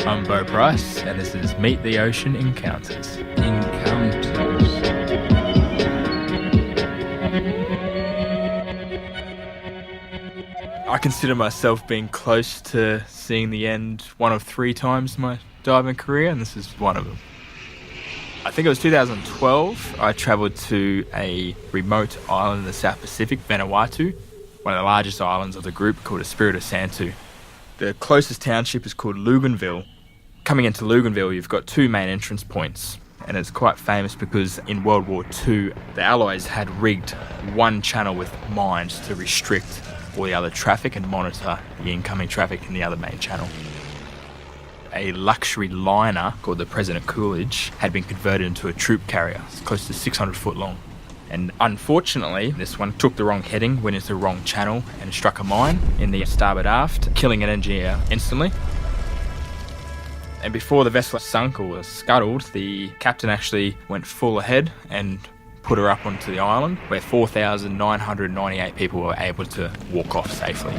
I'm Beau Price, and this is Meet the Ocean Encounters. I consider myself being close to seeing the end one of 3 times in my diving career, and this is one of them. I think it was 2012. I travelled to a remote island in the South Pacific, Vanuatu, one of the largest islands of the group, called Espiritu Santo. The closest township is called Luganville. Coming into Luganville, you've got 2 main entrance points, and it's quite famous because in World War II, the Allies had rigged one channel with mines to restrict all the other traffic and monitor the incoming traffic in the other main channel. A luxury liner called the President Coolidge had been converted into a troop carrier. It's close to 600 foot long. And unfortunately, this one took the wrong heading, went into the wrong channel and struck a mine in the starboard aft, killing an engineer instantly. And before the vessel sunk or was scuttled, the captain actually went full ahead and put her up onto the island, where 4,998 people were able to walk off safely.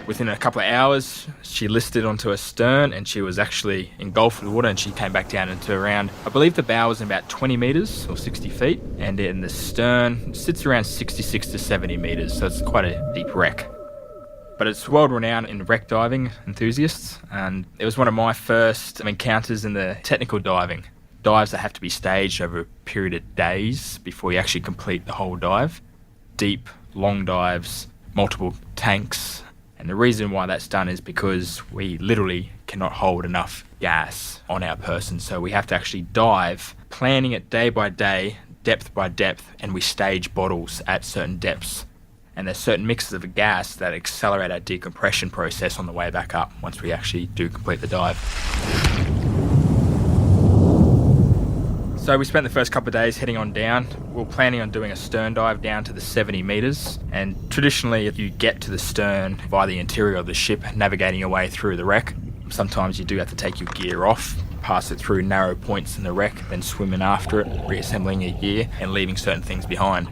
Within a couple of hours, she listed onto her stern and she was actually engulfed with water, and she came back down into around, I believe the bow was about 20 metres or 60 feet, and in the stern sits around 66 to 70 metres, so it's quite a deep wreck. But it's world renowned in wreck diving enthusiasts, and it was one of my first encounters in the technical diving. Dives that have to be staged over a period of days before you actually complete the whole dive. Deep, long dives, multiple tanks. And the reason why that's done is because we literally cannot hold enough gas on our person. So we have to actually dive, planning it day by day, depth by depth, and we stage bottles at certain depths. And there's certain mixes of gas that accelerate our decompression process on the way back up once we actually do complete the dive. So we spent the first couple of days heading on down. We were planning on doing a stern dive down to the 70 metres, and traditionally if you get to the stern via the interior of the ship, navigating your way through the wreck. Sometimes you do have to take your gear off, pass it through narrow points in the wreck, then swim in after it, reassembling your gear and leaving certain things behind.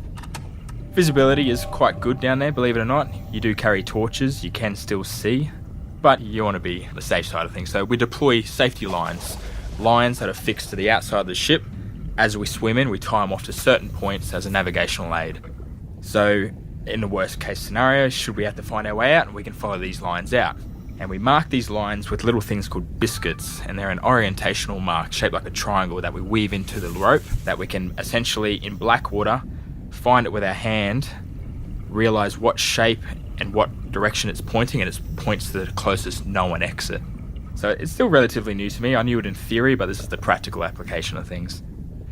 Visibility is quite good down there, believe it or not. You do carry torches, you can still see, but you want to be on the safe side of things. So we deploy safety lines that are fixed to the outside of the ship. As we swim in, we tie them off to certain points as a navigational aid. So in the worst case scenario, should we have to find our way out, we can follow these lines out. And we mark these lines with little things called biscuits, and they're an orientational mark shaped like a triangle that we weave into the rope, that we can essentially, in black water, find it with our hand, realize what shape and what direction it's pointing, and it points to the closest known exit. So it's still relatively new to me. I knew it in theory, but this is the practical application of things.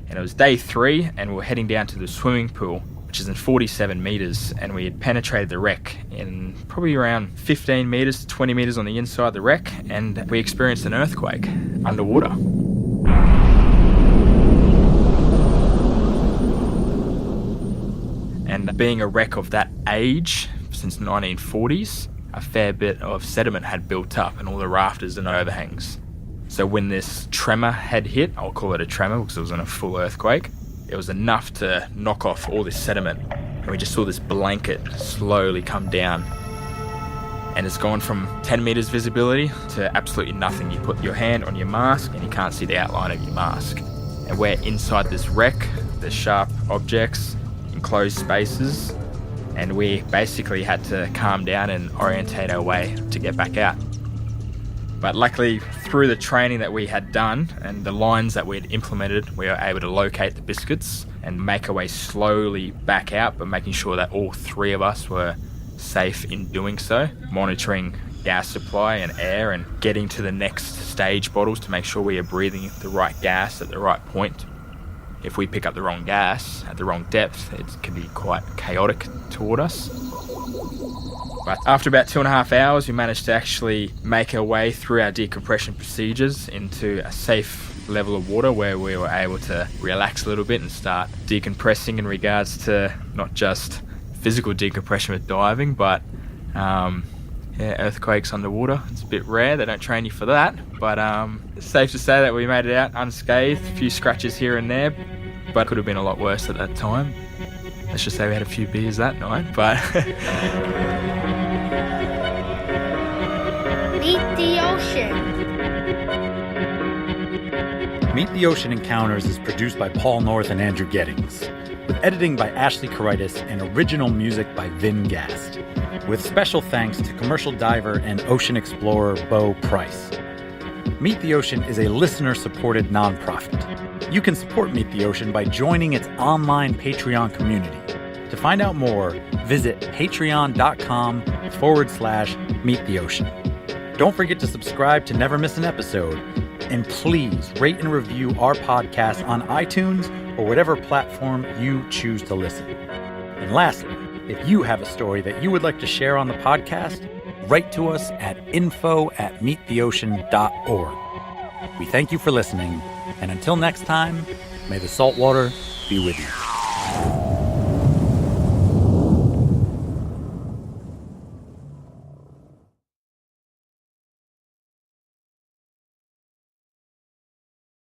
And it was day 3, and we were heading down to the swimming pool, which is in 47 metres, and we had penetrated the wreck in probably around 15 metres to 20 metres on the inside of the wreck, and we experienced an earthquake underwater. And being a wreck of that age, since the 1940s, a fair bit of sediment had built up and all the rafters and overhangs. So when this tremor had hit, I'll call it a tremor because it wasn't a full earthquake, it was enough to knock off all this sediment. And we just saw this blanket slowly come down. And it's gone from 10 metres visibility to absolutely nothing. You put your hand on your mask and you can't see the outline of your mask. And we're inside this wreck, there's sharp objects, enclosed spaces, and we basically had to calm down and orientate our way to get back out. But luckily, through the training that we had done and the lines that we had implemented, we were able to locate the biscuits and make our way slowly back out, but making sure that all 3 of us were safe in doing so, monitoring gas supply and air and getting to the next stage bottles to make sure we are breathing the right gas at the right point. If we pick up the wrong gas at the wrong depth, it can be quite chaotic toward us. But after about 2.5 hours, we managed to actually make our way through our decompression procedures into a safe level of water where we were able to relax a little bit and start decompressing in regards to not just physical decompression with diving, but earthquakes underwater. It's a bit rare, they don't train you for that, but it's safe to say that we made it out unscathed. A few scratches here and there, but could have been a lot worse at that time. Let's just say we had a few beers that night, but Meet the Ocean. Meet the Ocean Encounters is produced by Paul North and Andrew Gettings, with editing by Ashley Caritis and original music by Vin Gast, with special thanks to commercial diver and ocean explorer Beau Price. Meet the Ocean is a listener-supported nonprofit. You can support Meet the Ocean by joining its online Patreon community. To find out more, visit patreon.com/Meet the Ocean. Don't forget to subscribe to never miss an episode. And please rate and review our podcast on iTunes or whatever platform you choose to listen. And lastly, if you have a story that you would like to share on the podcast, write to us at info@meettheocean.org. We thank you for listening, and until next time, may the salt water be with you.